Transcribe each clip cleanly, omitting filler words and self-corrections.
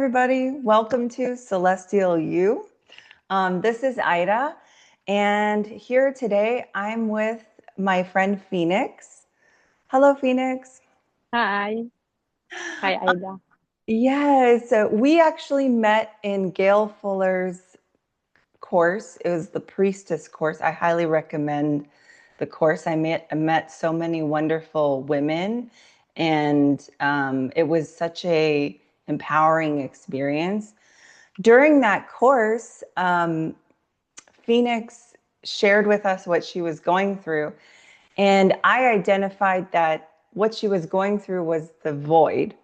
everybody. Welcome to Celestial You. This is Ida, and here today I'm with my friend Phoenix. Hello, Phoenix. Hi. Hi, Ida. Yes, we actually met in Gail Fuller's course. It was the Priestess course. I highly recommend the course. I met so many wonderful women, and it was such a empowering experience. During that course, Phoenix shared with us what she was going through, and I identified that what she was going through was the void.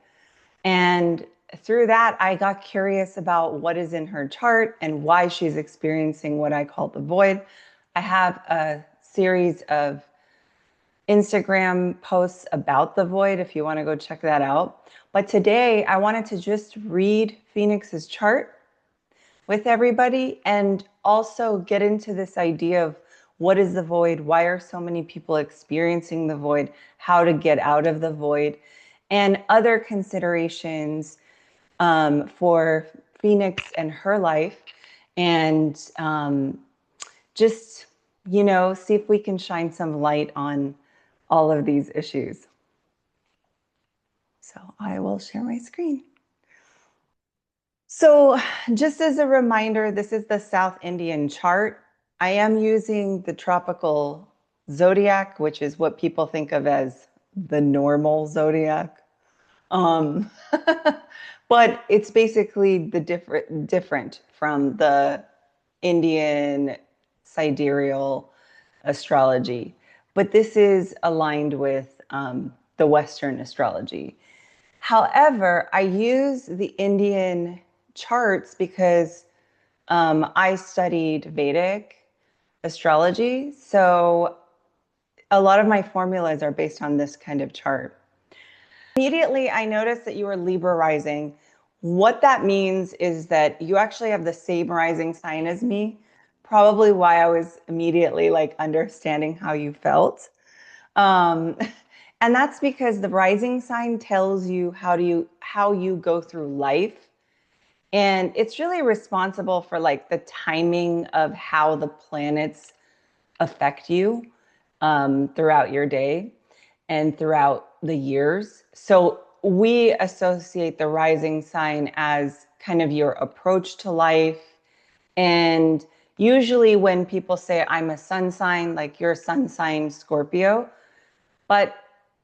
And through that, I got curious about what is in her chart and why she's experiencing what I call the void. I have a series of Instagram posts about the void if you want to go check that out. But today, I wanted to just read Phoenix's chart with everybody and also get into this idea of what is the void, why are so many people experiencing the void, how to get out of the void, and other considerations for Phoenix and her life, and just, see if we can shine some light on all of these issues. So I will share my screen. So just as a reminder, this is the South Indian chart. I am using the tropical zodiac, which is what people think of as the normal zodiac. Um, but it's basically the different from the Indian sidereal astrology. But this is aligned with the Western astrology. However, I use the Indian charts because I studied Vedic astrology. So a lot of my formulas are based on this kind of chart. Immediately, I noticed that you were Libra rising. What that means is that you actually have the same rising sign as me, probably why I was immediately like understanding how you felt. Um, and that's because the rising sign tells you how you go through life. And it's really responsible for like the timing of how the planets affect you throughout your day and throughout the years. So we associate the rising sign as kind of your approach to life. And usually when people say I'm a sun sign, like you're a sun sign Scorpio, but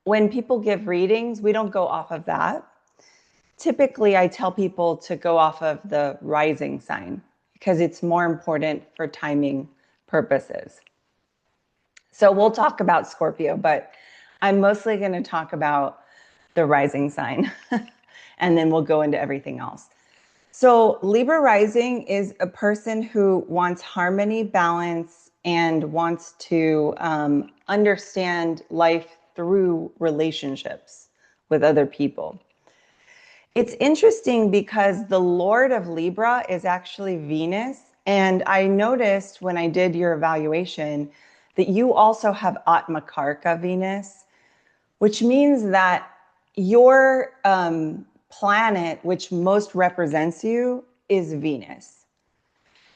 when people give readings, we don't go off of that. Typically, I tell people to go off of the rising sign because it's more important for timing purposes. So we'll talk about Scorpio, but I'm mostly going to talk about the rising sign and then we'll go into everything else. So Libra rising is a person who wants harmony, balance, and wants to understand life through relationships with other people. It's interesting because the Lord of Libra is actually Venus. And I noticed when I did your evaluation that you also have Atmakarka Venus, which means that your planet, which most represents you, is Venus.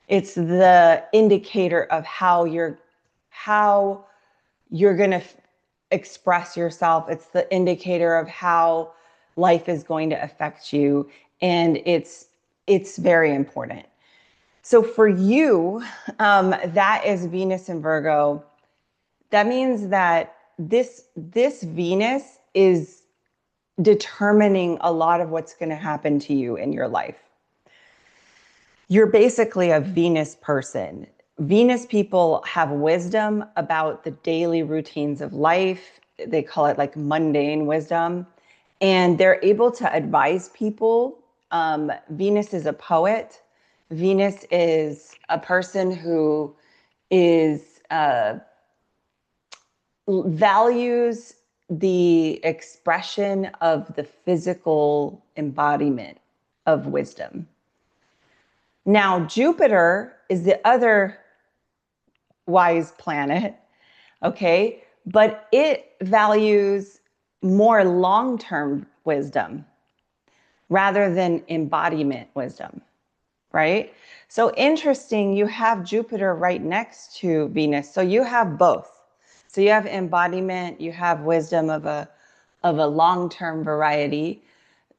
It's the indicator of how you're going to express yourself. It's the indicator of how life is going to affect you, and it's very important. So for you, that is Venus in Virgo. That means that this Venus is determining a lot of what's going to happen to you in your life. You're basically a Venus person. Venus people have wisdom about the daily routines of life. They call it like mundane wisdom. And they're able to advise people. Venus is a poet. Venus is a person who is values the expression of the physical embodiment of wisdom. Now, Jupiter is the other wise planet, okay? But it values more long-term wisdom. rather than embodiment wisdom, right? So interesting, you have Jupiter right next to Venus. So you have both. So you have embodiment, you have wisdom of a long-term variety.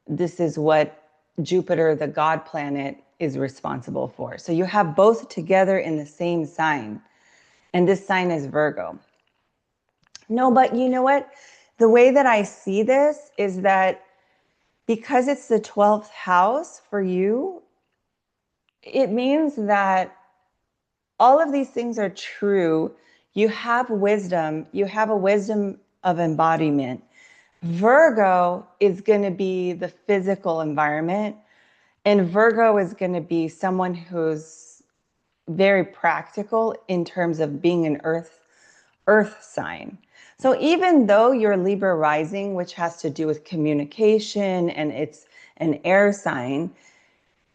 This is what Jupiter, the God planet, is responsible for. So you have both together in the same sign. And this sign is Virgo. No, but you know what? The way that I see this is that because it's the 12th house for you, it means that all of these things are true. You have wisdom, you have a wisdom of embodiment. Virgo is going to be the physical environment, and Virgo is going to be someone who's very practical in terms of being an earth sign. So even though you're Libra rising, which has to do with communication and it's an air sign,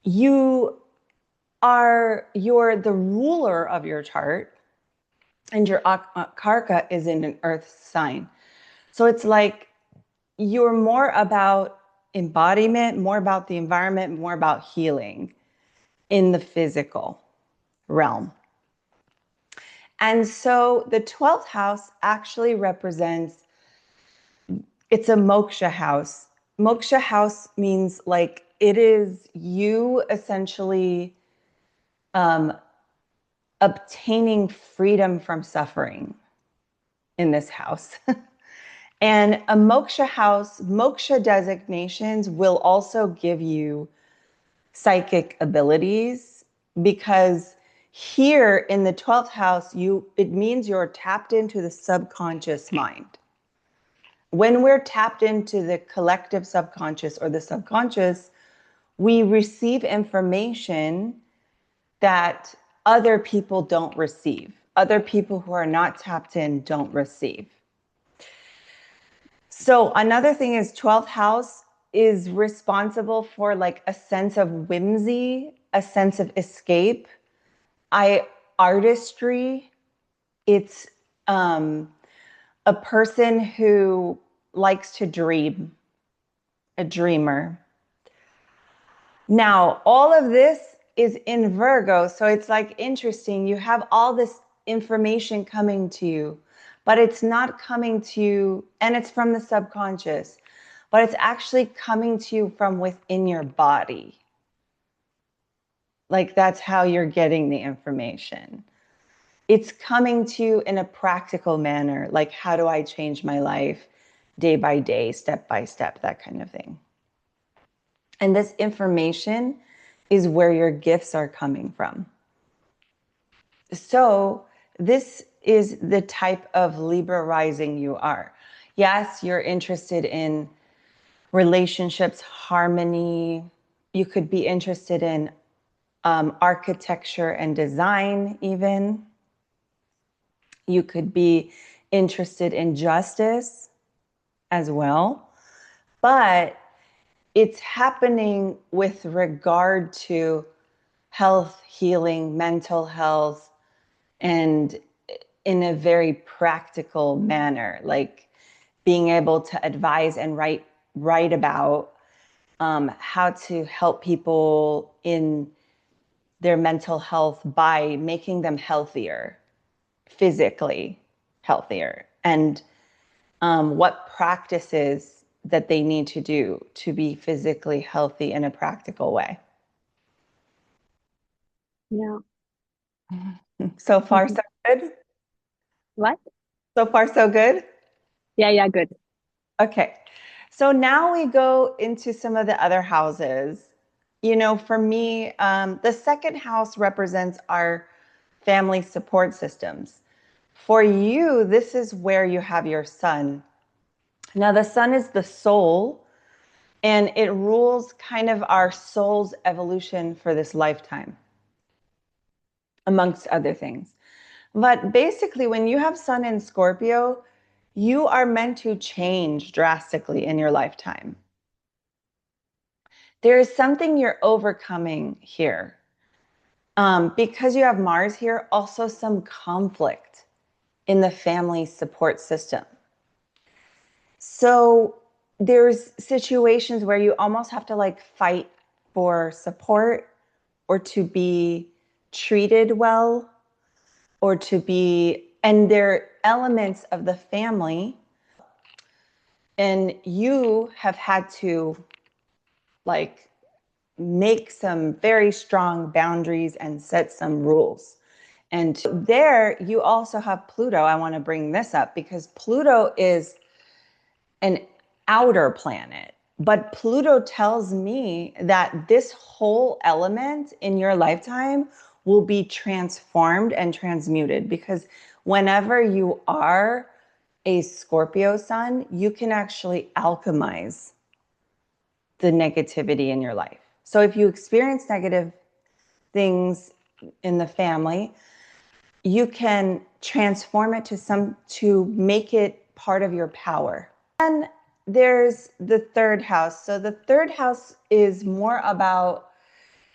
you're the ruler of your chart, and your karka is in an earth sign. So it's like you're more about embodiment, more about the environment, more about healing in the physical realm. And so the 12th house actually represents, it's a moksha house. Moksha house means like it is you essentially obtaining freedom from suffering in this house. And a moksha house, moksha designations will also give you psychic abilities, because here in the 12th house, it means you're tapped into the subconscious mind. When we're tapped into the collective subconscious or the subconscious, we receive information that other people don't receive. Other people who are not tapped in don't receive. So another thing is 12th house is responsible for like a sense of whimsy, a sense of escape, artistry. It's a person who likes to dream, a dreamer. Now, all of this is in Virgo, so it's like interesting. You have all this information coming to you, but it's not coming to you, and it's from the subconscious, but it's actually coming to you from within your body. Like that's how you're getting the information. It's coming to you in a practical manner, like how do I change my life day by day, step by step, that kind of thing. And this information is where your gifts are coming from. So this is the type of Libra rising you are. Yes, you're interested in relationships, harmony. You could be interested in architecture and design even. You could be interested in justice as well. But it's happening with regard to health, healing, mental health, and in a very practical manner, like being able to advise and write about how to help people in their mental health by making them healthier, physically healthier, and what practices that they need to do to be physically healthy in a practical way. Yeah. So far, so good. What? So far, so good. Yeah, yeah, good. Okay. So now we go into some of the other houses. You know, for me, the second house represents our family support systems. For you, this is where you have your sun. Now, the sun is the soul, and it rules kind of our soul's evolution for this lifetime, amongst other things. But basically, when you have sun in Scorpio, you are meant to change drastically in your lifetime. There is something you're overcoming here. Because you have Mars here, also some conflict in the family support system. So there's situations where you almost have to like fight for support or to be treated well or to be, and they're elements of the family. And you have had to like make some very strong boundaries and set some rules. And there you also have Pluto. I want to bring this up because Pluto is an outer planet. But Pluto tells me that this whole element in your lifetime will be transformed and transmuted because whenever you are a Scorpio sun, you can actually alchemize the negativity in your life. So if you experience negative things in the family, you can transform it to make it part of your power. And there's the third house. So the third house is more about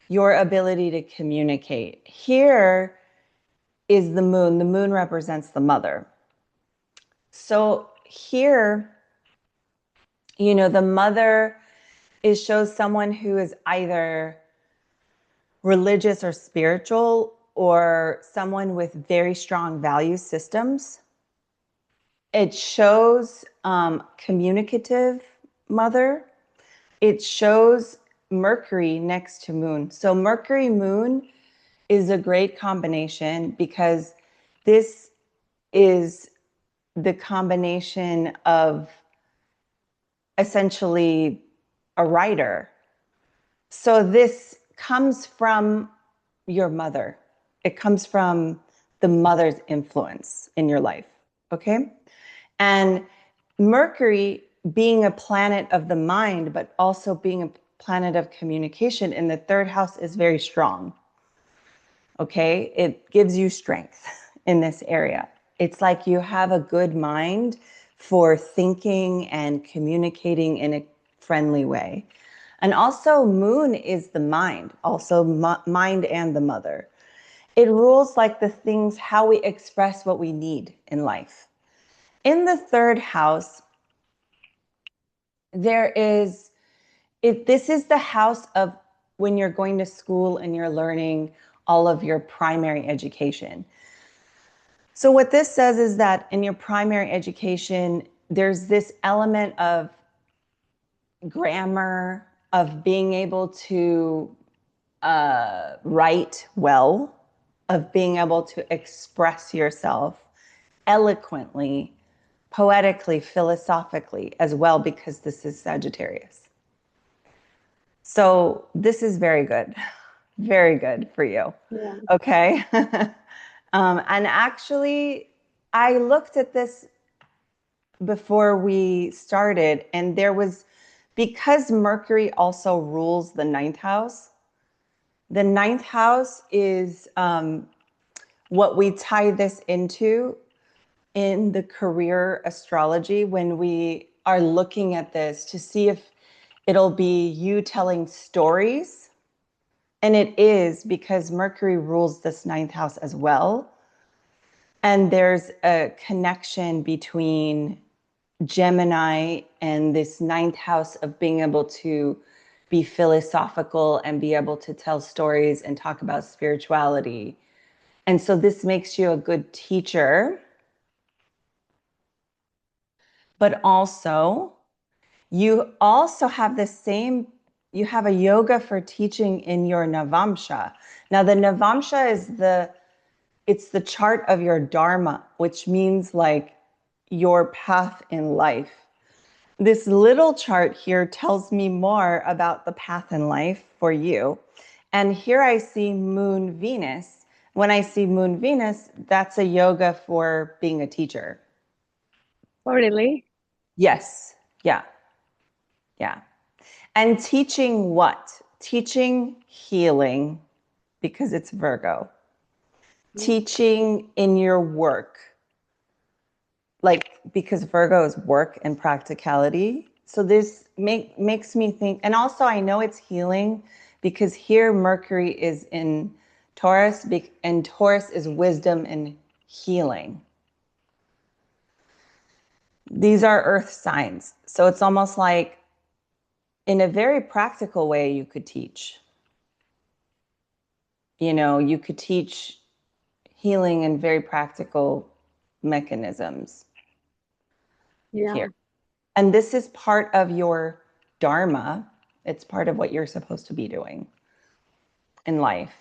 your ability to communicate. Here is the moon. The moon represents the mother. So here, the mother shows someone who is either religious or spiritual or someone with very strong value systems. It shows communicative mother. It shows Mercury next to moon. So Mercury moon is a great combination because this is the combination of essentially a writer. So this comes from your mother. It comes from the mother's influence in your life. Okay. And Mercury being a planet of the mind, but also being a planet of communication in the third house is very strong. Okay. It gives you strength in this area. It's like you have a good mind for thinking and communicating in a friendly way. And also moon is the mind, also mind and the mother. It rules like the things, how we express what we need in life. In the third house, this is the house of when you're going to school and you're learning all of your primary education. So what this says is that in your primary education, there's this element of grammar, of being able to write well, of being able to express yourself eloquently, poetically, philosophically as well, because this is Sagittarius. So this is very good for you. Yeah. Okay. And actually, I looked at this before we started, and because Mercury also rules the ninth house, the ninth house is what we tie this into in the career astrology when we are looking at this to see if it'll be you telling stories. And it is because Mercury rules this ninth house as well. And there's a connection between Gemini and this ninth house of being able to be philosophical and be able to tell stories and talk about spirituality. And so this makes you a good teacher, but also you also have you have a yoga for teaching in your Navamsha. Now the Navamsha it's the chart of your Dharma, which means like your path in life. This little chart here tells me more about the path in life for you. And here I see Moon Venus. When I see Moon Venus, that's a yoga for being a teacher. Oh, really? Yes. Yeah. Yeah. And teaching what? Teaching healing because it's Virgo. Yeah. Teaching in your work, like because Virgo is work and practicality. So this makes me think, and also I know it's healing because here Mercury is in Taurus, and Taurus is wisdom and healing. These are earth signs. So it's almost like in a very practical way, you could teach. You could teach healing in very practical mechanisms Yeah. here. And this is part of your dharma. It's part of what you're supposed to be doing in life.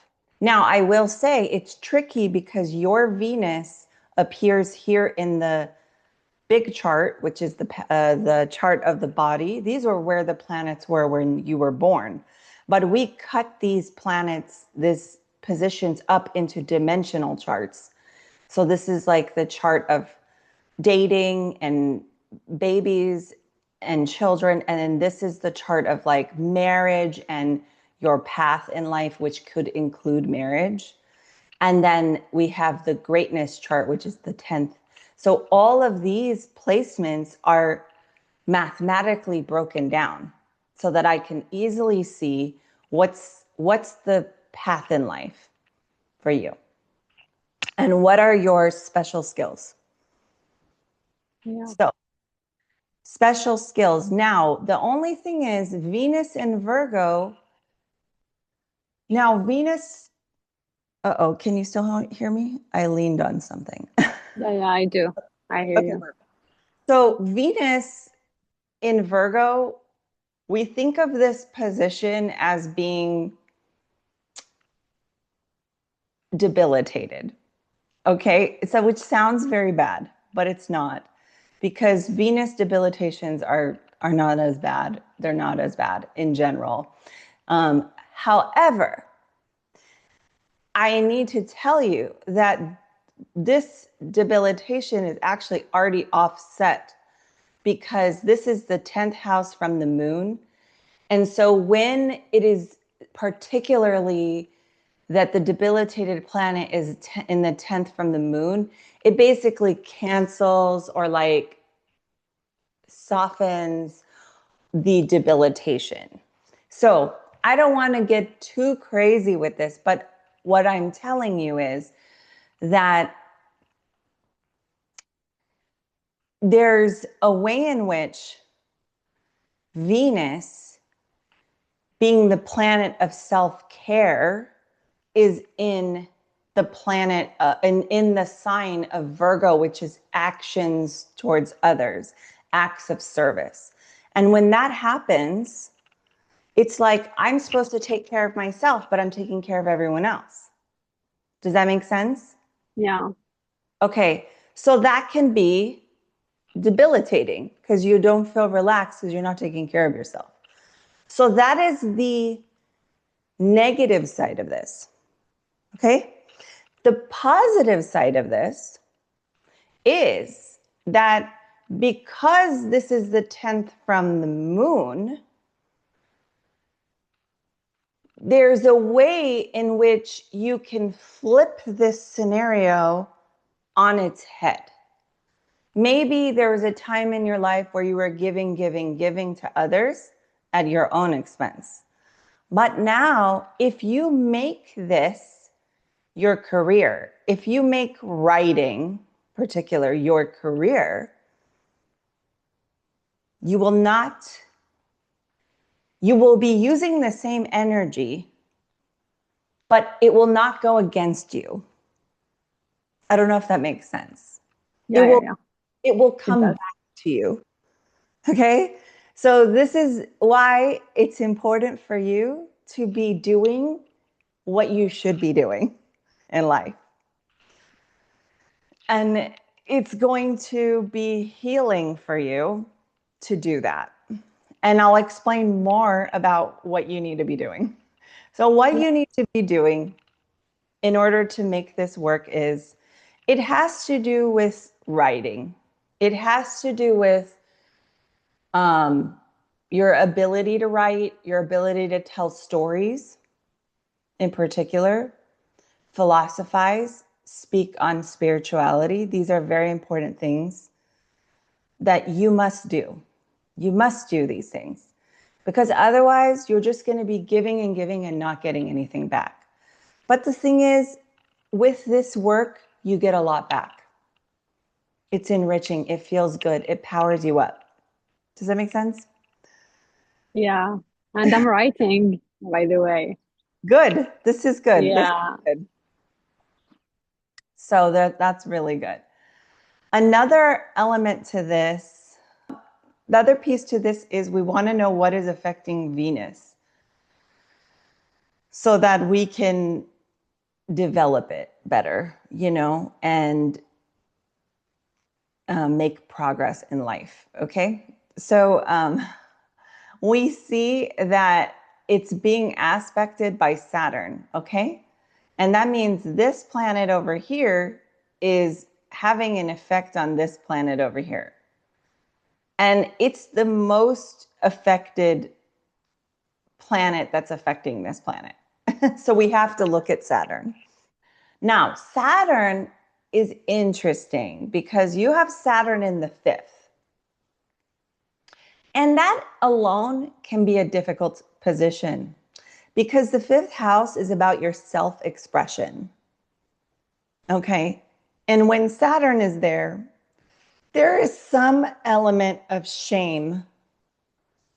Now, I will say it's tricky because your Venus appears here in the big chart, which is the chart of the body. These are where the planets were when you were born. But we cut these planets, these positions up into dimensional charts. So this is like the chart of dating and babies and children. And then this is the chart of like marriage and your path in life, which could include marriage. And then we have the greatness chart, which is the 10th. So all of these placements are mathematically broken down so that I can easily see what's the path in life for you. And what are your special skills? Yeah. So, special skills. Now, the only thing is Venus in Virgo. Now, Venus, uh-oh, can you still hear me? I leaned on something. Yeah, I do. I hear Okay. you. So, Venus in Virgo, we think of this position as being debilitated. Okay. So, which sounds very bad, but it's not, because Venus debilitations are not as bad. They're not as bad in general. However, I need to tell you that this debilitation is actually already offset because this is the 10th house from the moon. And so when it is particularly that the debilitated planet is in the 10th from the moon, it basically cancels or like softens the debilitation. So I don't want to get too crazy with this, but what I'm telling you is that there's a way in which Venus, being the planet of self-care, is in the planet in the sign of Virgo, which is actions towards others, acts of service. And when that happens, it's like I'm supposed to take care of myself, but I'm taking care of everyone else. Does that make sense? Yeah. Okay, so that can be debilitating because you don't feel relaxed because you're not taking care of yourself. So that is the negative side of this. Okay, the positive side of this is that because this is the 10th from the moon, there's a way in which you can flip this scenario on its head. Maybe there was a time in your life where you were giving, giving, giving to others at your own expense. But now, if you make this your career, if you make writing, particular, your career, you will not, you will be using the same energy, but it will not go against you. I don't know if that makes sense. It Yeah, yeah, will, yeah. it will It come does. back to you. Okay. So this is why it's important for you to be doing what you should be doing in life. And it's going to be healing for you to do that. And I'll explain more about what you need to be doing. So, what Yeah. you need to be doing in order to make this work is it has to do with writing, it has to do with um, your ability to write, your ability to tell stories in particular, philosophize, speak on spirituality. These are very important things that you must do. You must do these things because otherwise you're just going to be giving and giving and not getting anything back. But the thing is, with this work, you get a lot back. It's enriching. It feels good. It powers you up. Does that make sense? Yeah. And I'm writing, by the way. Good. This is good. This is Yeah. good. So that's really good. Another element to this, the other piece to this is we want to know what is affecting Venus so that we can develop it better, and make progress in life. Okay. So we see that it's being aspected by Saturn. Okay. And that means this planet over here is having an effect on this planet over here. And it's the most affected planet that's affecting this planet. So we have to look at Saturn. Now, Saturn is interesting because you have Saturn in the fifth. And that alone can be a difficult position because the fifth house is about your self expression. Okay. And when Saturn is there, there is some element of shame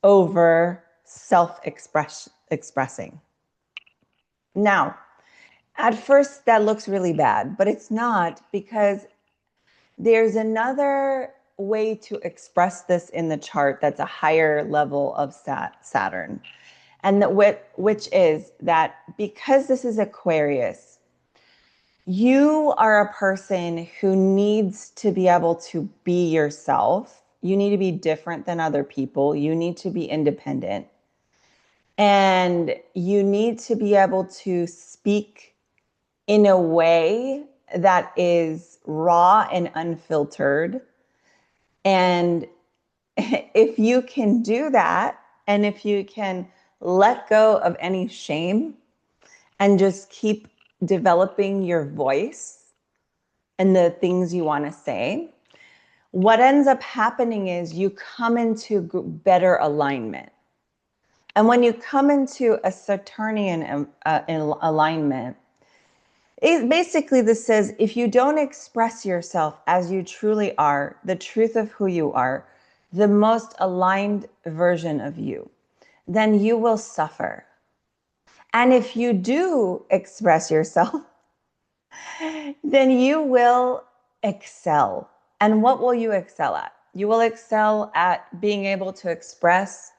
over expressing. Now, at first, that looks really bad, but it's not because there's another way to express this in the chart that's a higher level of Saturn. And which is that because this is Aquarius, you are a person who needs to be able to be yourself. You need to be different than other people. You need to be independent. And you need to be able to speak in a way that is raw and unfiltered. And if you can do that, and if you can let go of any shame and just keep developing your voice and the things you want to say, what ends up happening is you come into better alignment. And when you come into a Saturnian alignment, basically this says if you don't express yourself as you truly are, the truth of who you are, the most aligned version of you, then you will suffer. And if you do express yourself, then you will excel. And what will you excel at? You will excel at being able to express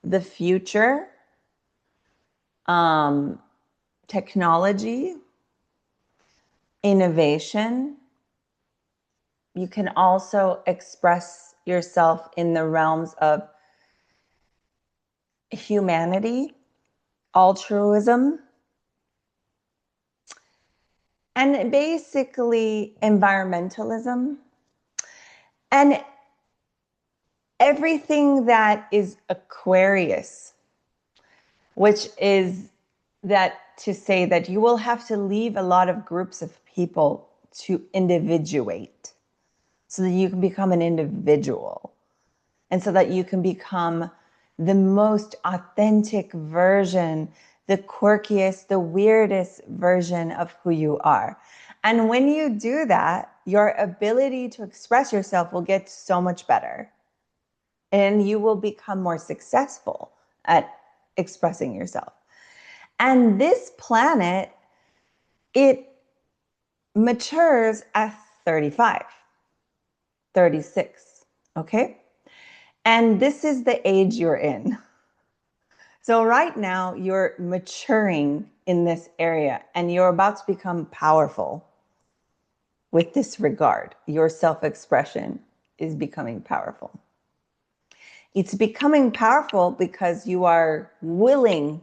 the future, technology, innovation. You can also express yourself in the realms of humanity, altruism, and basically environmentalism. And everything that is Aquarius, which is that to say that you will have to leave a lot of groups of people to individuate so that you can become an individual and so that you can become the most authentic version, the quirkiest, the weirdest version of who you are. And when you do that, your ability to express yourself will get so much better. And you will become more successful at expressing yourself. And this planet, it matures at 35, 36, okay? And this is the age you're in. So right now you're maturing in this area and you're about to become powerful with this regard. Your self-expression is becoming powerful. It's becoming powerful because you are willing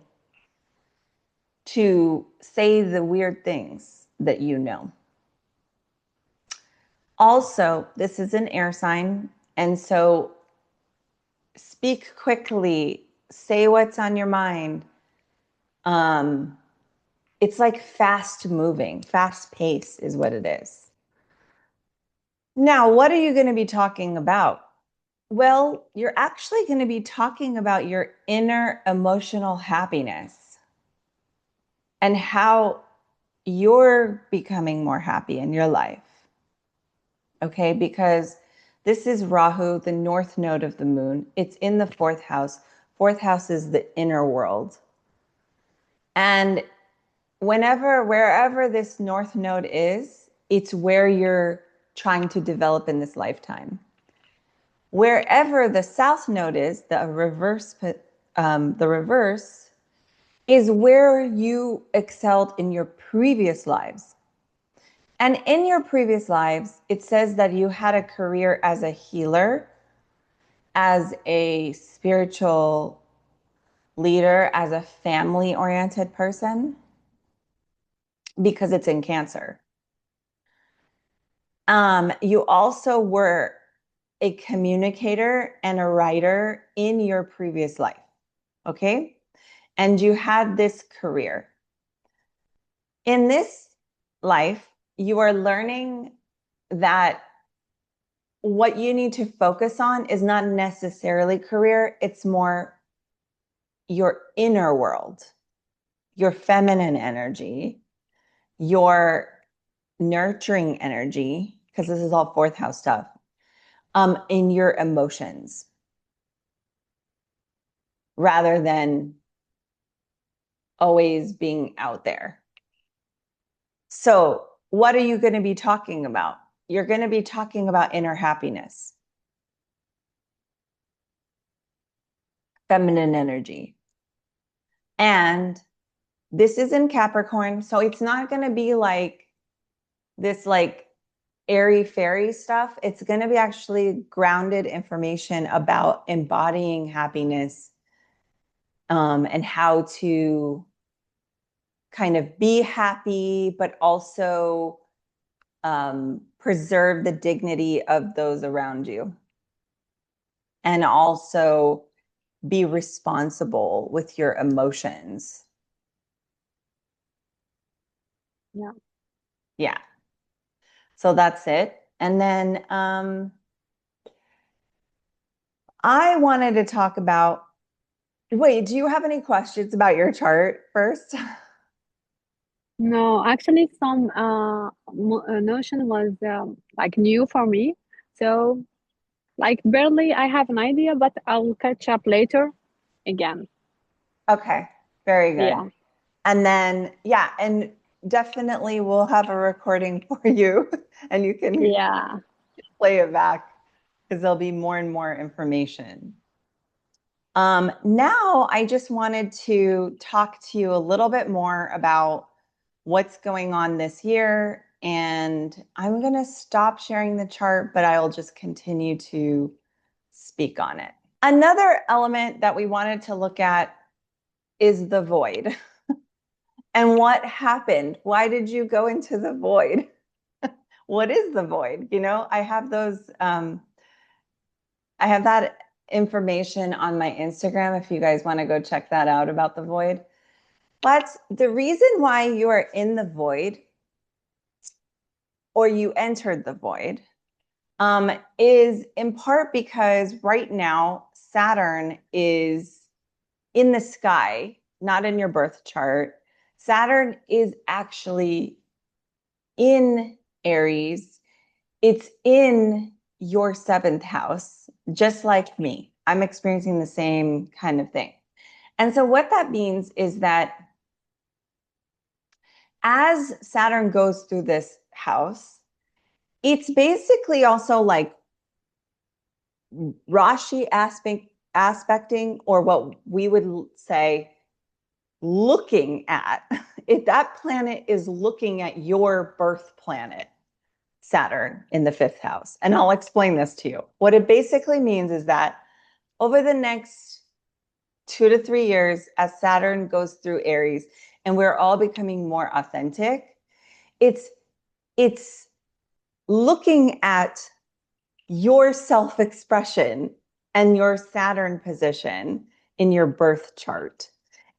to say the weird things that you know. Also, this is an air sign, and so speak quickly, say what's on your mind. It's like fast moving, fast pace is what it is. Now, what are you going to be talking about? Well, you're actually going to be talking about your inner emotional happiness and how you're becoming more happy in your life. okay? Because this is Rahu, the north node of the moon. It's in the fourth house. Fourth house is the inner world. And wherever this north node is, it's where you're trying to develop in this lifetime. Wherever the south node is, the reverse is where you excelled in your previous lives. And in your previous lives, it says that you had a career as a healer, as a spiritual leader, as a family oriented person, because it's in Cancer. You also were a communicator and a writer in your previous life, okay? And you had this career. In this life, you are learning that what you need to focus on is not necessarily career, it's more your inner world, your feminine energy, your nurturing energy, because this is all fourth house stuff, in your emotions rather than always being out there. So, what are you going to be talking about? You're going to be talking about inner happiness, feminine energy. And this is in Capricorn, so it's not going to be like this like airy fairy stuff. It's going to be actually grounded information about embodying happiness, and how to kind of be happy, but also preserve the dignity of those around you, and also be responsible with your emotions. Yeah. Yeah. So that's it. And then I wanted to talk about, wait, do you have any questions about your chart first? No, actually, some notion was like new for me. So, like, barely I have an idea, but I'll catch up later again. Okay, very good. Yeah. And then, yeah, and definitely we'll have a recording for you and you can Yeah. play it back because there'll be more and more information. Now, I just wanted to talk to you a little bit more about what's going on this year. And I'm going to stop sharing the chart, but I'll just continue to speak on it. Another element that we wanted to look at is the void. And what happened? Why did you go into the void? What is the void? You know, I have that information on my Instagram if you guys want to go check that out about the void. But the reason why you are in the void or you entered the void is in part because right now Saturn is in the sky, not in your birth chart. Saturn is actually in Aries. It's in your seventh house, just like me. I'm experiencing the same kind of thing. And so, what that means is that as Saturn goes through this house, it's basically also like Rashi aspecting, or what we would say looking at. If that planet is looking at your birth planet, Saturn in the fifth house. And I'll explain this to you. What it basically means is that over the next 2 to 3 years, as Saturn goes through Aries and we're all becoming more authentic, it's looking at your self-expression and your Saturn position in your birth chart.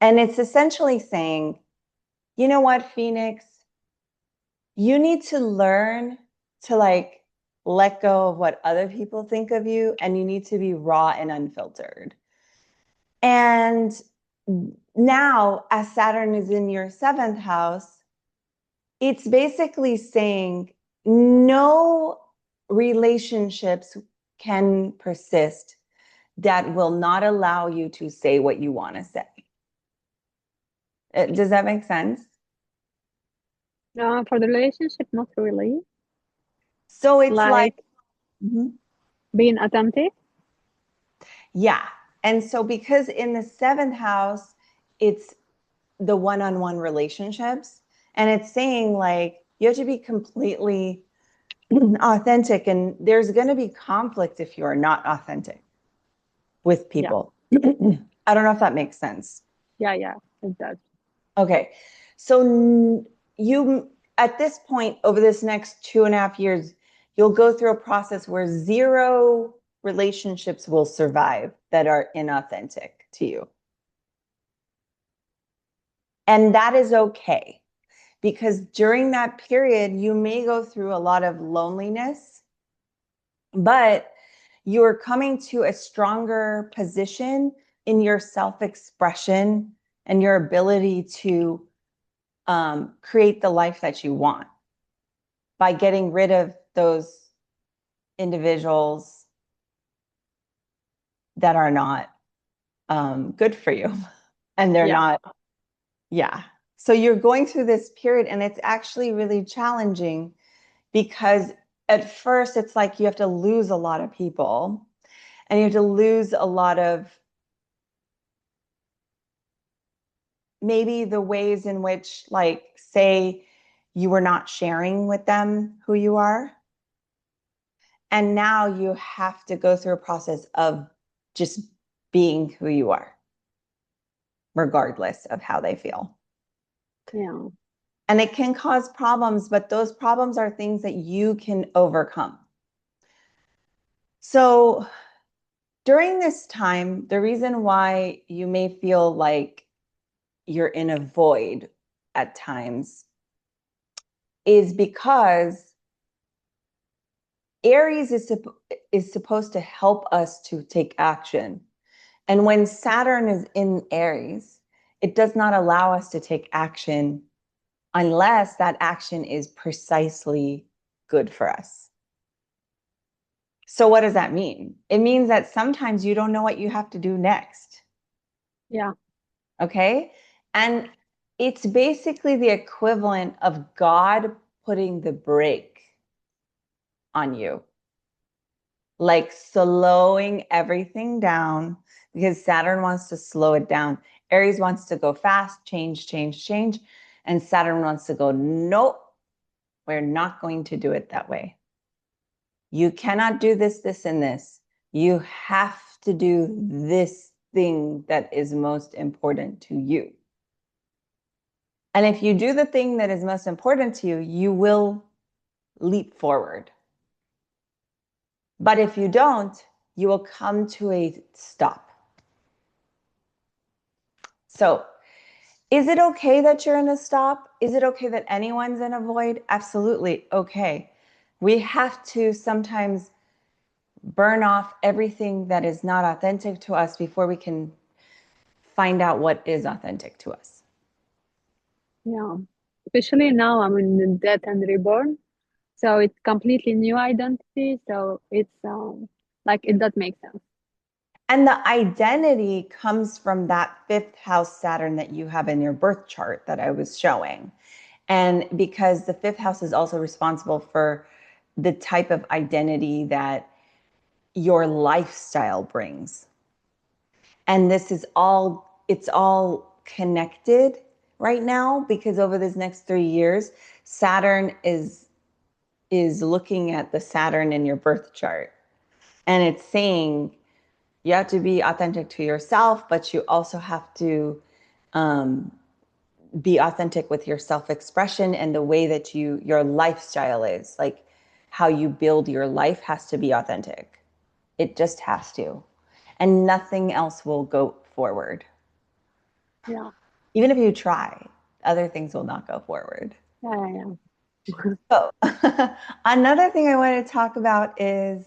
And it's essentially saying, you know what, Phoenix, you need to learn to like let go of what other people think of you, and you need to be raw and unfiltered. And now, as Saturn is in your seventh house, it's basically saying, no, relationships can persist that will not allow you to say what you want to say. Does that make sense? For the relationship, not really. So it's like, Like mhm. being authentic. Yeah. And so because in the seventh house, it's the one-on-one relationships, and it's saying like you have to be completely authentic, and there's going to be conflict if you are not authentic with Yeah, people. I don't know if that makes sense. yeah, it does. Okay. So you, at this point, over this next 2.5 years, you'll go through a process where zero relationships will survive that are inauthentic to you. And that is okay, because during that period, you may go through a lot of loneliness, but you're coming to a stronger position in your self-expression and your ability to create the life that you want by getting rid of those individuals that are not good for you. And they're Yeah, not, yeah. So you're going through this period, and it's actually really challenging because at first it's like you have to lose a lot of people, and you have to lose a lot of maybe the ways in which, like, say you were not sharing with them who you are. And now you have to go through a process of just being who you are, regardless of how they feel. yeah, And it can cause problems, but those problems are things that you can overcome. So during this time, the reason why you may feel like you're in a void at times is because Aries is supposed to help us to take action. And when Saturn is in Aries, it does not allow us to take action unless that action is precisely good for us. So, what does that mean? It means that sometimes you don't know what you have to do next. yeah, Okay. And it's basically the equivalent of God putting the brake on you, like slowing everything down, because Saturn wants to slow it down. Aries wants to go fast, change, change, change. And Saturn wants to go, nope, we're not going to do it that way. You cannot do this, this, and this. You have to do this thing that is most important to you. And if you do the thing that is most important to you, you will leap forward. But if you don't, you will come to a stop. So, is it okay that you're in a stop? Is it okay that anyone's in a void? Absolutely okay. We have to sometimes burn off everything that is not authentic to us before we can find out what is authentic to us. yeah. Especially now I'm in death and reborn. So it's completely new identity. So it's like it does make sense. And the identity comes from that fifth house Saturn that you have in your birth chart that I was showing. And because the fifth house is also responsible for the type of identity that your lifestyle brings. And this is all, it's all connected right now, because over this next 3 years, Saturn is looking at the Saturn in your birth chart. And it's saying you have to be authentic to yourself, but you also have to um, be authentic with your self-expression and the way that your lifestyle is. Like how you build your life has to be authentic. It just has to. And nothing else will go forward. Yeah, Even if you try, other things will not go forward. yeah. So, another thing I want to talk about is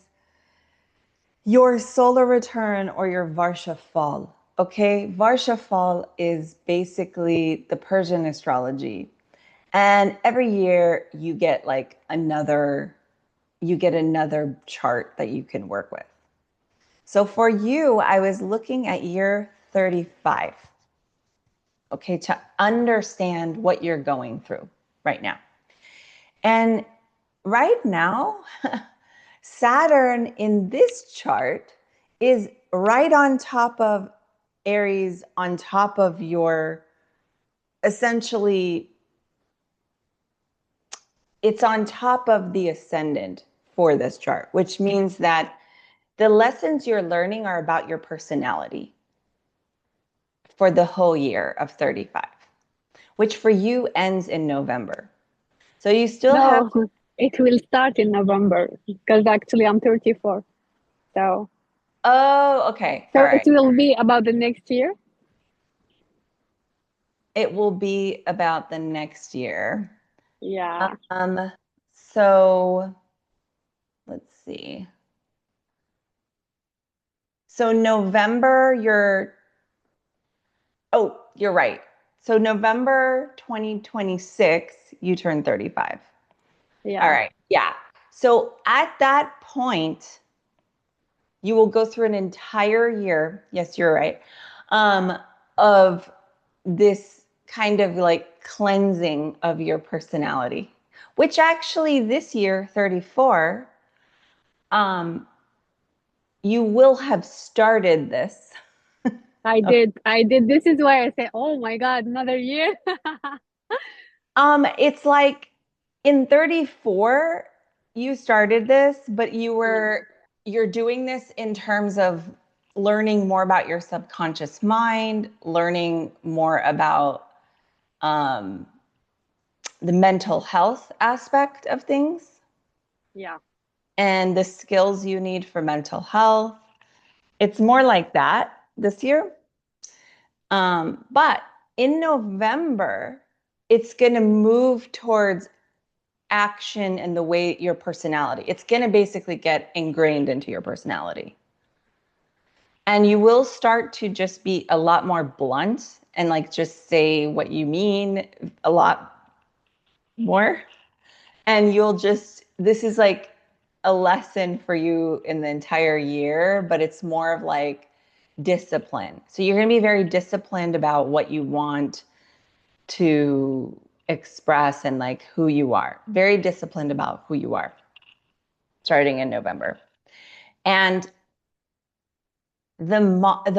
your solar return or your Varsha fall. Okay, Varsha fall is basically the Persian astrology. And every year you get like another you get another chart that you can work with. So for you, I was looking at year 35, okay, to understand what you're going through right now. And right now, Saturn in this chart is right on top of Aries, on top of your essentially, it's on top of the ascendant for this chart, which means that the lessons you're learning are about your personality for the whole year of 35, which for you ends in November. So you still have, No, it will start in November because actually I'm 34. So, oh, okay. All so it right. will be about the next year. It will be about the next year. Yeah, Um, so let's see. So November, you're right. So November 2026, you turn 35. All yeah, right. Yeah. So at that point, you will go through an entire year. Yes, you're right. Of this kind of like cleansing of your personality, which actually this year, 34, um, you will have started this. I did. I did. This is why I say, oh my God, another year. It's like in 34, you started this, but Yeah, you're doing this in terms of learning more about your subconscious mind, learning more about um, the mental health aspect of things yeah, and the skills you need for mental health. It's more like that this year. But in November, it's going to move towards action and the way your personality. It's going to basically get ingrained into your personality. And you will start to just be a lot more blunt and like just say what you mean a lot more. And you'll just, this is like a lesson for you in the entire year, but it's more of like discipline. So you're going to be very disciplined about what you want to express and like who you are. Very disciplined about who you are starting in November. And the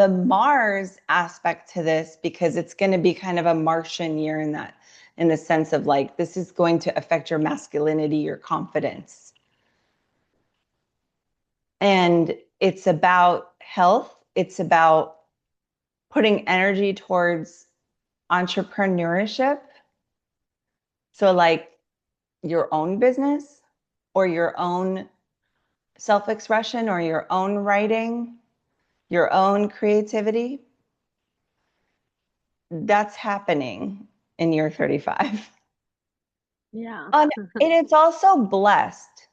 Mars aspect to this, because it's going to be kind of a Martian year in that, in the sense of like this is going to affect your masculinity, your confidence. And it's about health. It's about putting energy towards entrepreneurship. So like your own business or your own self-expression or your own writing, your own creativity. That's happening in year 35. yeah, And it's also blessed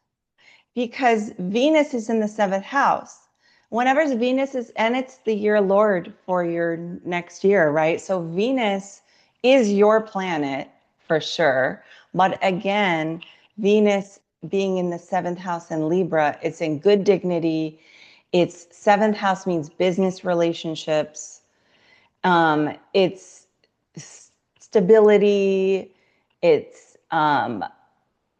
because Venus is in the seventh house. Whenever Venus is, and it's the year Lord for your next year, right? So Venus is your planet for sure. But again, Venus being in the seventh house in Libra, it's in good dignity. Its seventh house means business relationships. It's stability. It's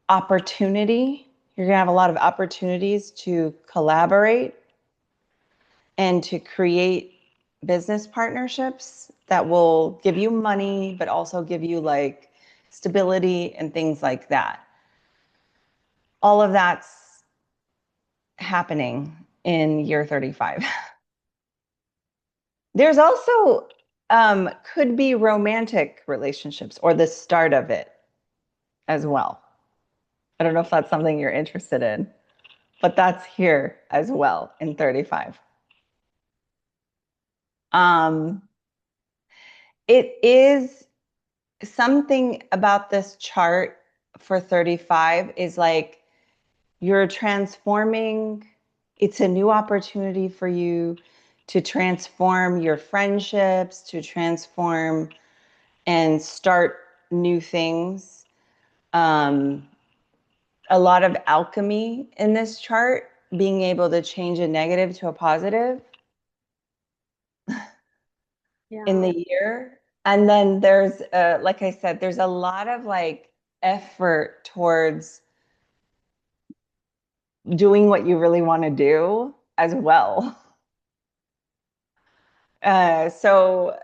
opportunity. You're going to have a lot of opportunities to collaborate and to create business partnerships that will give you money, but also give you like stability and things like that. All of that's happening in year 35. There's also could be romantic relationships or the start of it as well. I don't know if that's something you're interested in, but that's here as well in 35. Um, it is something about this chart for 35 is like you're transforming. It's a new opportunity for you to transform your friendships, to transform and start new things. Um, a lot of alchemy in this chart, being able to change a negative to a positive in Yeah. the year. And then there's, like I said, there's a lot of like effort towards doing what you really want to do as well. So,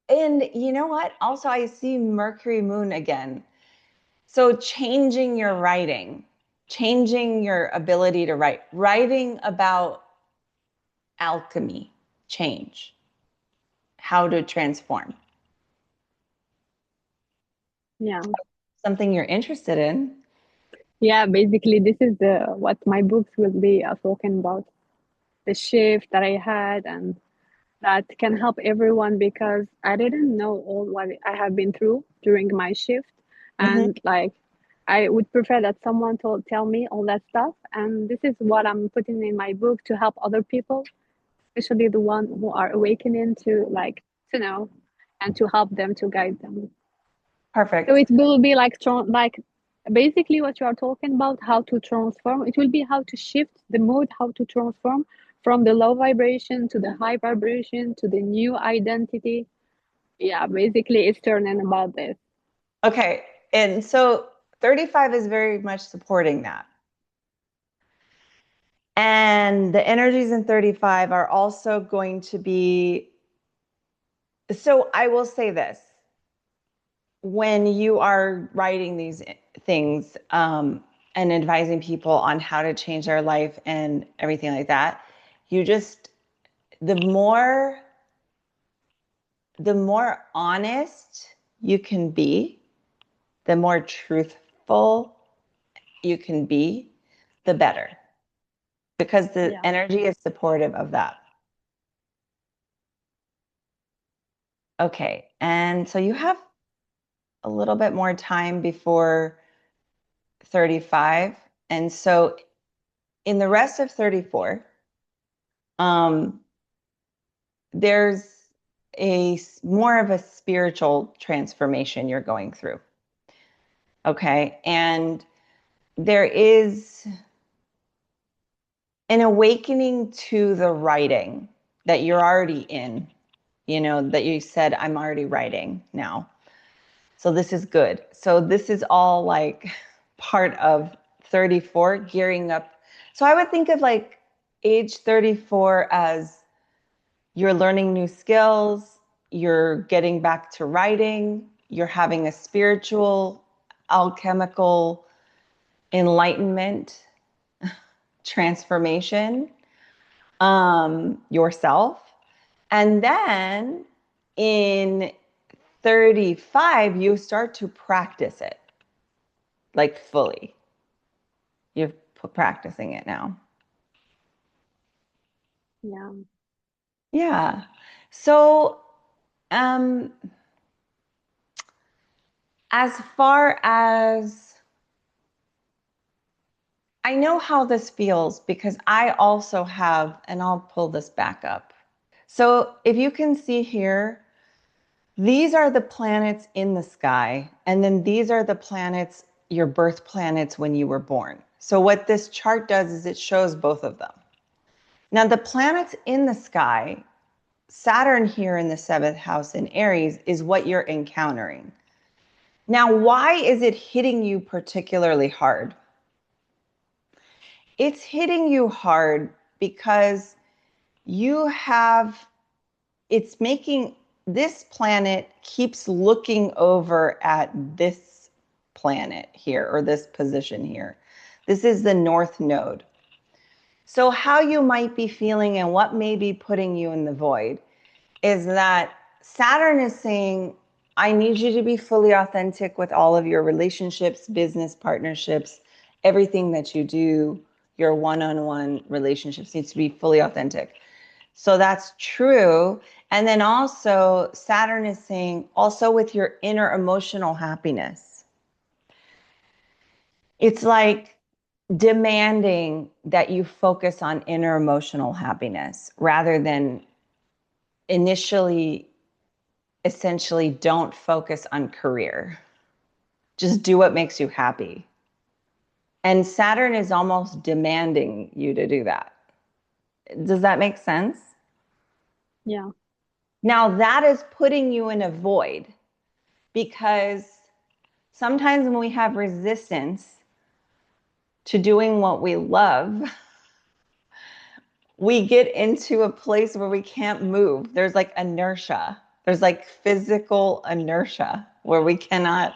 and you know what? Also, I see Mercury moon again. So, changing your writing, changing your ability to write, writing about alchemy, change, how to transform. Yeah. Something you're interested in. Yeah, basically this is the what my books will be talking about. The shift that I had and that can help everyone because I didn't know all what I have been through during my shift. Mm-hmm. And like, I would prefer that someone tell me all that stuff. And this is what I'm putting in my book to help other people, especially the one who are awakening to like to know and to help them to guide them. So Perfect. it will be like basically what you are talking about, how to transform. It will be how to shift the mood, how to transform from the low vibration to the high vibration to the new identity. Yeah, basically it's turning about this. Okay. And so 35 is very much supporting that. And the energies in 35 are also going to be. So I will say this, when you are writing these things and advising people on how to change their life and everything like that, you just, the more the more honest you can be, the more truthful you can be, the better, because the Yeah. energy is supportive of that. Okay, and so you have a little bit more time before 35. And so in the rest of 34, um, there's more of a spiritual transformation you're going through. Okay. And there is an awakening to the writing that you're already in, that you said, I'm already writing now. So this is good. So this is all like part of 34, gearing up. So I would think of like age 34 as you're learning new skills, you're getting back to writing, you're having a spiritual, alchemical enlightenment, transformation, yourself. And then in 35, you start to practice it like fully. You're practicing it now. Yeah. Yeah. So, um, as far as I know how this feels because I also have, and I'll pull this back up. So, if you can see here, these are the planets in the sky, and then these are the planets, your birth planets when you were born. So, what this chart does is it shows both of them. Now, the planets in the sky, Saturn here in the seventh house in Aries, is what you're encountering. Now, why is it hitting you particularly hard? It's hitting you hard because you have, it's making this planet keeps looking over at this planet here or this position here. This is the north node. So, how you might be feeling and what may be putting you in the void is that Saturn is saying, I need you to be fully authentic with all of your relationships, business partnerships, everything that you do, your one on one relationships needs to be fully authentic. So that's true. And then also, Saturn is saying, also with your inner emotional happiness, it's like demanding that you focus on inner emotional happiness rather than initially, essentially, don't focus on career. Just do what makes you happy. And Saturn is almost demanding you to do that. Does that make sense? Yeah. Now, that is putting you in a void because sometimes when we have resistance to doing what we love, we get into a place where we can't move. There's like inertia, there's like physical inertia where we cannot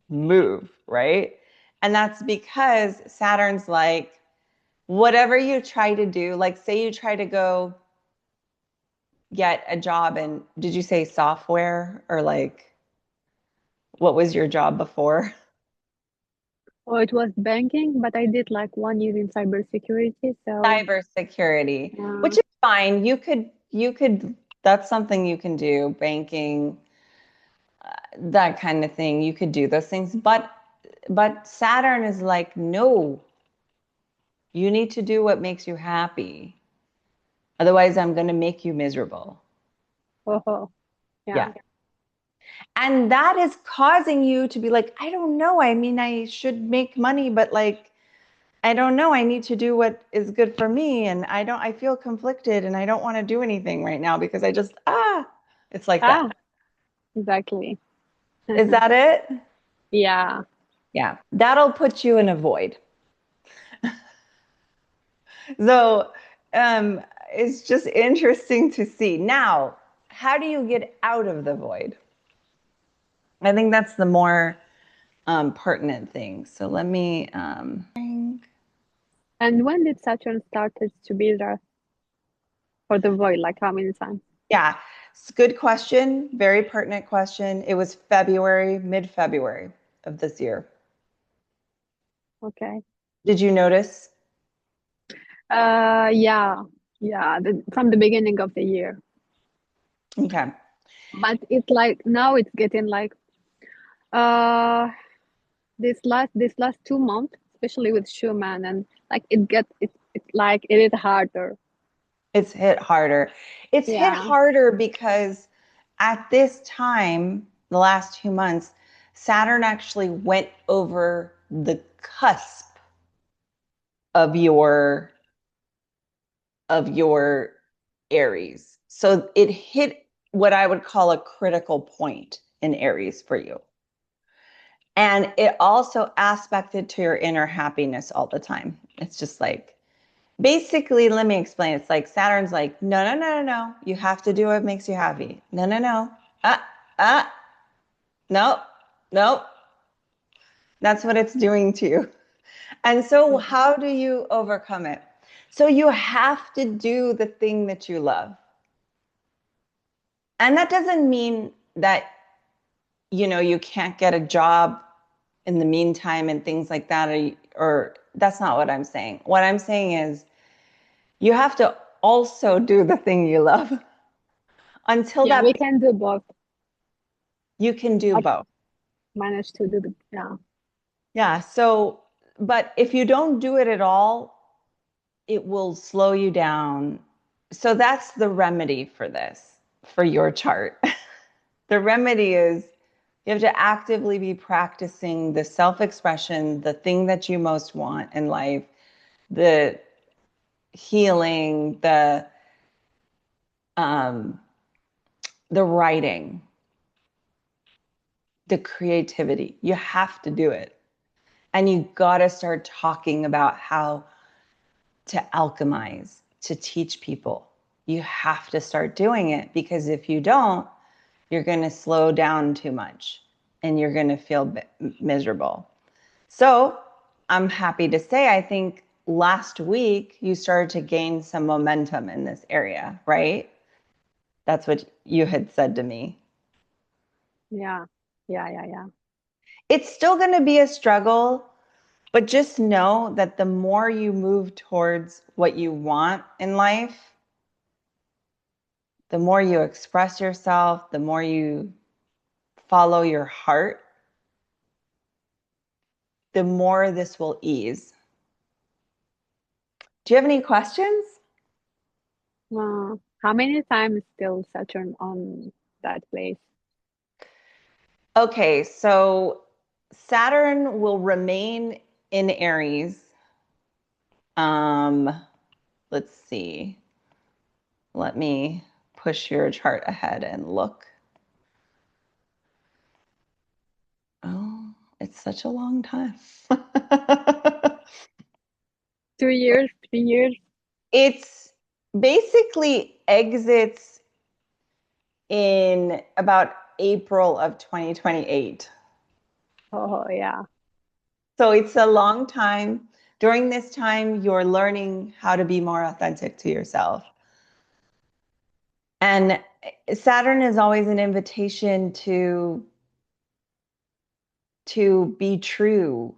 move, right? And that's because Saturn's like, whatever you try to do, like say you try to go get a job in, did you say software or like, what was your job before? Well, it was banking, but I did like 1 year in cybersecurity. So, Cybersecurity, which yeah. is fine. That's something you can do, banking, that kind of thing. You could do those things. But Saturn is like, no, you need to do what makes you happy. Otherwise, I'm going to make you miserable. Oh, Yeah. yeah. And that is causing you to be like, I don't know. I mean, I should make money, but like, I don't know. I need to do what is good for me. And I feel conflicted and I don't want to do anything right now because it's like that. Ah, exactly. Is that it? Yeah. Yeah. That'll put you in a void. So it's just interesting to see. Now, how do you get out of the void? I think that's the more pertinent thing. So let me, And when did Saturn started to be there for the void? Like how many times? yeah, it's a good question. Very pertinent question. It was February, mid-February of this year. Okay. Did you notice? Yeah. Yeah. From the beginning of the year. Okay. But it's like now it's getting like uh this last 2 months, especially with Schumann, and like it like it is harder. It's hit harder. It's hit Yeah. harder because at this time, the last 2 months, Saturn actually went over the cusp of your Aries. So it hit what I would call a critical point in Aries for you. And it also aspected to your inner happiness all the time. It's just like, basically, let me explain. It's like Saturn's like, no, no, no, no, no. You have to do what makes you happy. No, no, no. Uh, no, no. That's what it's doing to you. And so, how do you overcome it? So, you have to do the thing that you love. And that doesn't mean that, you can't get a job in the meantime and things like that, or that's not what I'm saying. What I'm saying is, you have to also do the thing you love until Yeah, we that can do both. you can do Like both. manage to do the yeah. Yeah. So, but if you don't do it at all, it will slow you down. So that's the remedy for this, for your chart. The remedy is you have to actively be practicing the self expression, the thing that you most want in life, the healing, um, the writing, the creativity. You have to do it. And you got to start talking about how to alchemize, to teach people. You have to start doing it because if you don't, you're going to slow down too much and you're going to feel miserable. So I'm happy to say, I think last week you started to gain some momentum in this area, right? That's what you had said to me. Yeah. Yeah, yeah, yeah. It's still going to be a struggle, but just know that the more you move towards what you want in life, the more you express yourself, the more you follow your heart, the more this will ease. Do you have any questions? How many times still Saturn on that place? Okay, so Saturn will remain in Aries. Um, let's see. Let me push your chart ahead and look. Oh, it's such a long time. 2 years, 3 years. It's basically exits in about April of 2028. Oh, yeah. So it's a long time. During this time, you're learning how to be more authentic to yourself. And Saturn is always an invitation to be true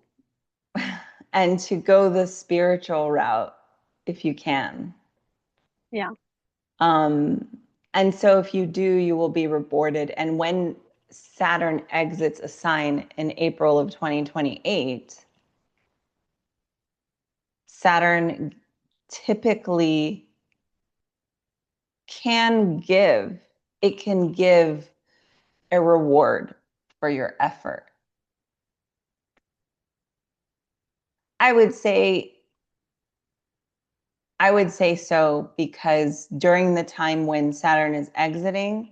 and to go the spiritual route if you can. Yeah. Um, and so if you do, you will be rewarded. And when Saturn exits a sign in April of 2028, Saturn typically it can give a reward for your effort. I would say I would say so because during the time when Saturn is exiting,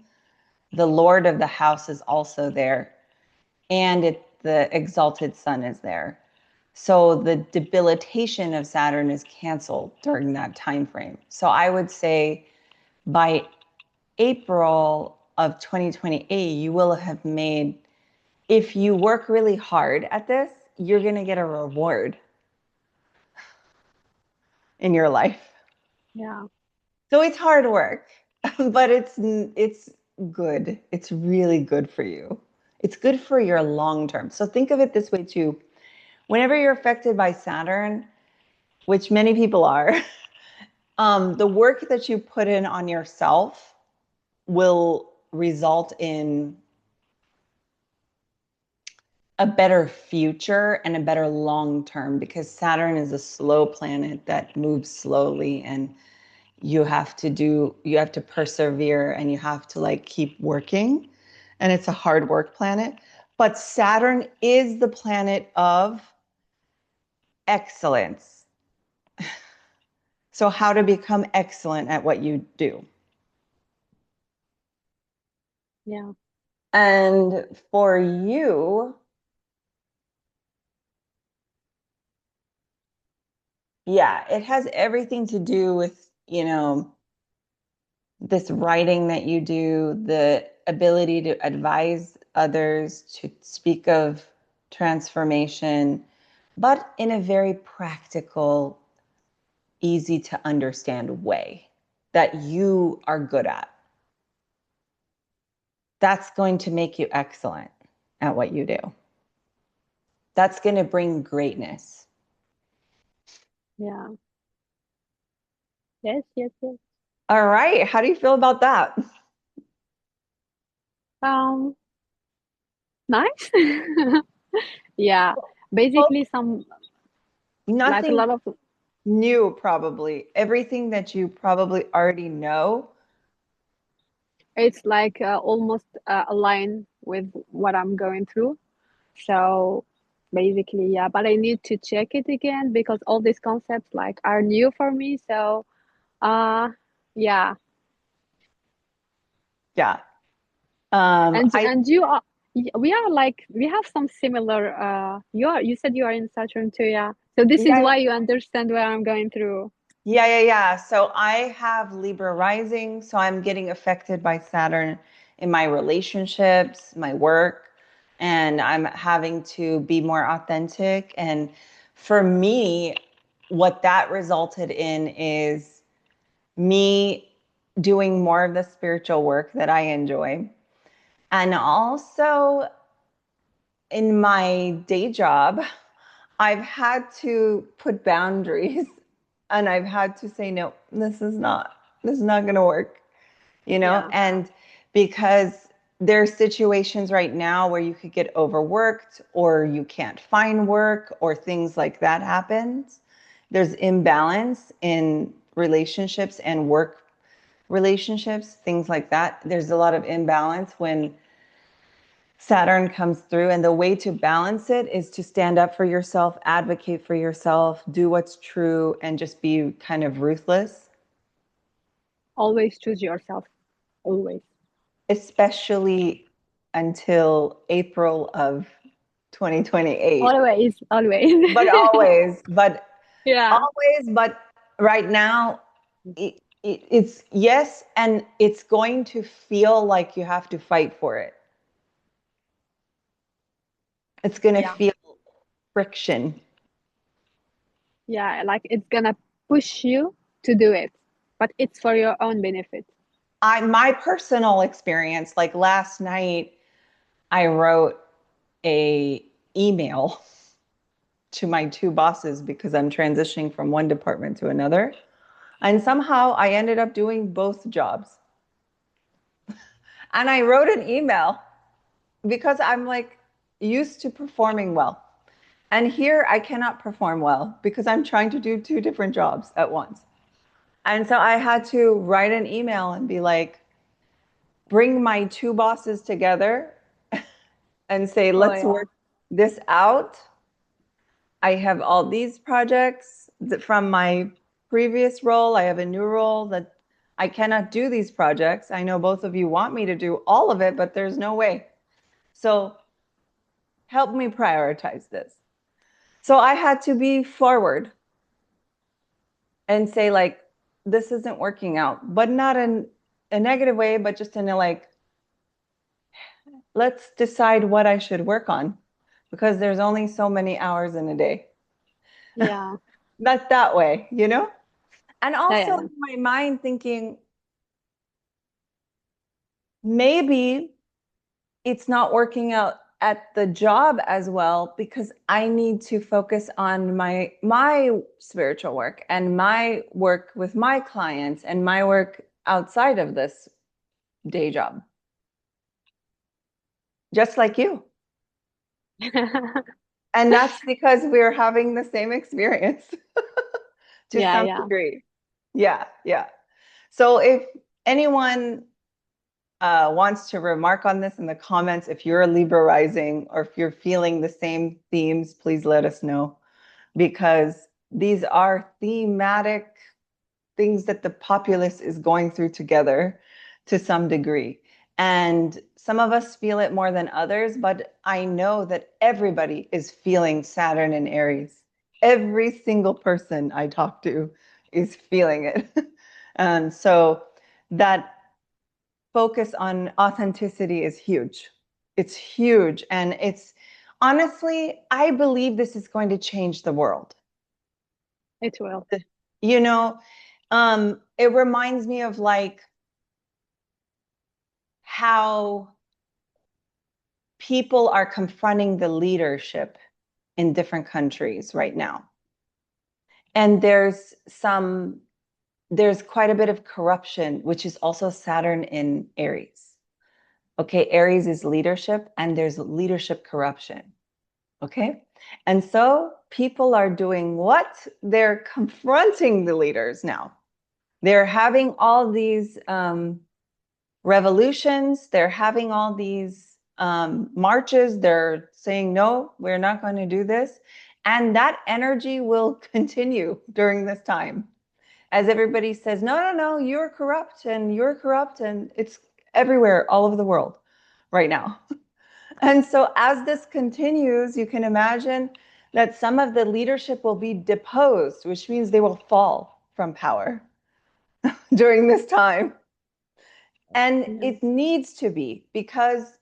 the Lord of the house is also there, and the exalted sun is there. So the debilitation of Saturn is canceled during that time frame. So I would say by April of 2028, you will have made, if you work really hard at this, you're going to get a reward in your life. Yeah. So it's hard work, but it's good. It's really good for you. It's good for your long term. So think of it this way too. Whenever you're affected by Saturn, which many people are, the work that you put in on yourself will result in a better future and a better long term because Saturn is a slow planet that moves slowly, and you have to persevere, and you have to like keep working, and it's a hard work planet. But Saturn is the planet of excellence. So how to become excellent at what you do. Yeah. And for you, yeah, it has everything to do with, this writing that you do, the ability to advise others, to speak of transformation, but in a very practical, easy to understand way that you are good at. That's going to make you excellent at what you do. That's going to bring greatness. Yeah. Yes, yes, yes. All right. How do you feel about that? Um, nice. Yeah. Well, Basically some like a nothing lot of new, probably. Everything that you probably already know. it's like almost aligned with what I'm going through. So basically, yeah, but I need to check it again because all these concepts like are new for me. So uh yeah. Yeah. I And you are we are like we have some similar you said you are in Saturn too, yeah. So this is Yeah, why you understand what I'm going through. yeah. So I have Libra rising, so I'm getting affected by Saturn in my relationships, my work, and I'm having to be more authentic. And for me, what that resulted in is me doing more of the spiritual work that I enjoy. And also in my day job, I've had to put boundaries and I've had to say, no, this is not going to work, Yeah. and because there's situations right now where you could get overworked or you can't find work or things like that happens. There's imbalance in relationships and work relationships, things like that. There's a lot of imbalance when Saturn comes through, and the way to balance it is to stand up for yourself, advocate for yourself, do what's true, and just be kind of ruthless, Always choose yourself. Always. especially until April of 2028. Always. Always. But always, but Yeah. always, but right now, it's yes, and it's going to feel like you have to fight for it. It's going to Yeah. feel friction. Yeah. Like it's gonna push you to do it, but it's for your own benefit. My personal experience, like last night, I wrote a email to my two bosses because I'm transitioning from one department to another. And somehow I ended up doing both jobs. And I wrote an email because I'm like used to performing well. And here I cannot perform well because I'm trying to do two different jobs at once. And so I had to write an email and be like, bring my two bosses together and say, Oh let's yeah. work this out. I have all these projects from my previous role. I have a new role that I cannot do these projects. I know both of you want me to do all of it, but there's no way. So help me prioritize this. So I had to be forward and say, like, this isn't working out, but not in a negative way, but just in a like, let's decide what I should work on because there's only so many hours in a day. Yeah. Not that way, you know? And Yeah. also Yeah. in my mind thinking, maybe it's not working out at the job as well because I need to focus on my spiritual work and my work with my clients and my work outside of this day job. Just like you. Yeah. And that's because we're having the same experience to Yeah. some Yeah. degree. Yeah, yeah. So if anyone wants to remark on this in the comments, if you're a Libra rising or if you're feeling the same themes, please let us know because these are thematic things that the populace is going through together to some degree. And some of us feel it more than others, but I know that everybody is feeling Saturn and Aries. Every single person I talk to is feeling it. And so that focus on authenticity is huge. It's huge. And it's honestly, I believe this is going to change the world. It will. You know, it reminds me of like how people are confronting the leadership in different countries right now. And there's quite a bit of corruption, which is also Saturn in Aries. Okay, Aries is leadership, and there's leadership corruption. Okay. And so people are doing what? They're confronting the leaders now. They're having all these revolutions, they're having all these marches, they're saying, no, we're not going to do this. And that energy will continue during this time as everybody says, no, no, no, you're corrupt and you're corrupt. And it's everywhere, all over the world right now. And so as this continues, you can imagine that some of the leadership will be deposed, which means they will fall from power during this time. And Yeah. it needs to be because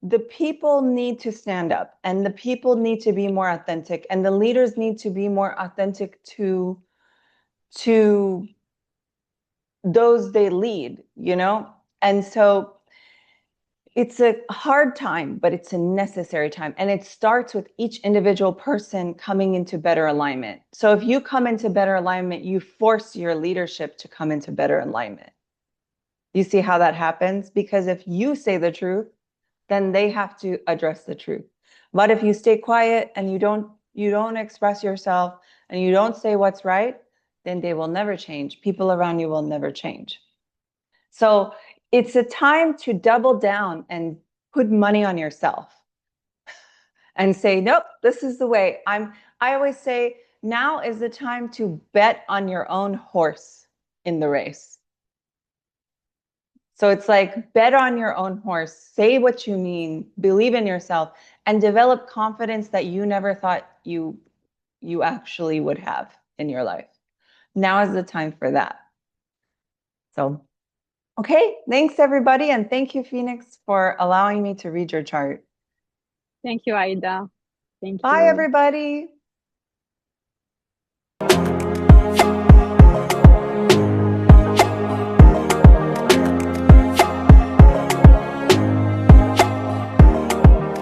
the people need to stand up and the people need to be more authentic and the leaders need to be more authentic to those they lead, you know? And so it's a hard time, but it's a necessary time. And it starts with each individual person coming into better alignment. So if you come into better alignment, you force your leadership to come into better alignment. You see how that happens? Because if you say the truth, then they have to address the truth. But if you stay quiet and you don't express yourself and you don't say what's right, then they will never change. People around you will never change. So it's a time to double down and put money on yourself and say, nope, this is the way. I always say now is the time to bet on your own horse in the race. So it's like bet on your own horse, say what you mean, believe in yourself, and develop confidence that you never thought you actually would have in your life. Now is the time for that. So, okay, thanks everybody, and thank you, Phoenix, for allowing me to read your chart. Thank you, Aida. Thank Bye, you. everybody.